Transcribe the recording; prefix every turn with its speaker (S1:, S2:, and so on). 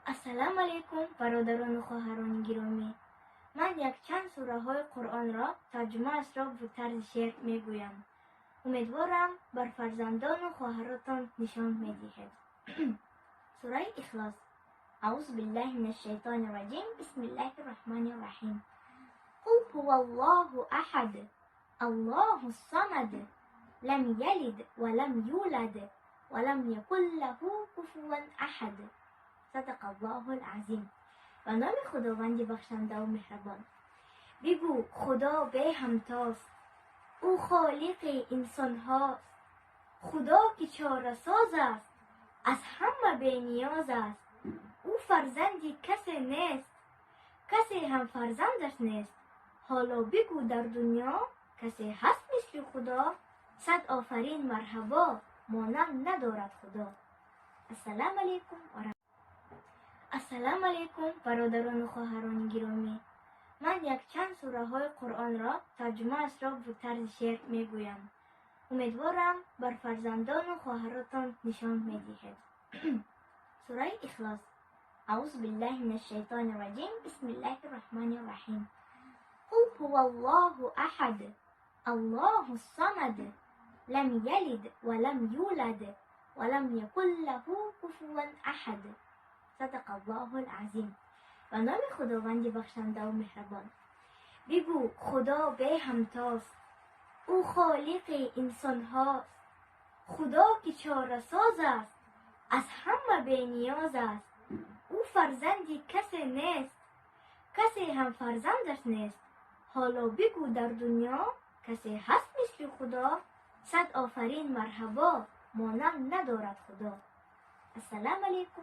S1: السلام علیکم برادران و خواهران گرامی. من یک چند سوره های قرآن را ترجمه اش را به طرز شعر می گویم. امیدوارم بر فرزندان و خواهراتان نشان می دهید. سوره اخلاص. اعوذ بالله من الشیطان الرجیم. بسم الله الرحمن الرحیم. قل هو الله احد الله الصمد لم یلد ولم یولد ولم یکن له کفوا احد. صدق الله العظیم. به نام خداوند بخشنده و مهربان. بگو خدا به همتاست، او خالق انسان هاست. خدا که چاره ساز است، از همه بی نیاز است. او فرزندی کسی نیست، کسی هم فرزندش نیست. حالا بگو در دنیا کسی هست مثل خدا؟ صد آفرین مرحبا، مانند ندارد خدا. السلام علیکم السلام علیکم برادران و خواهران گرامی. من یک چند سوره های قرآن را ترجمه اش را به طرز شعر می گویم. امیدوارم بر فرزندان و خواهراتان نشان می دهید. سوره اخلاص. اعوذ بالله من الشیطان الرجیم. بسم الله الرحمن الرحیم. قل هو الله احد الله الصمد لم یلد ولم یولد ولم یکن له کفوا احد. صدق الله العظیم. به نام خداوند بخشنده و مهربان. بگو خدا به همتاست، او خالق انسان هاست. خدا که چاره ساز است، از همه بی نیاز است. او فرزندی کسی نیست، کسی هم فرزندش نیست. حالا بگو در دنیا کسی هست مثل خدا؟ صد آفرین مرحبا، مانند ندارد خدا. السلام علیکم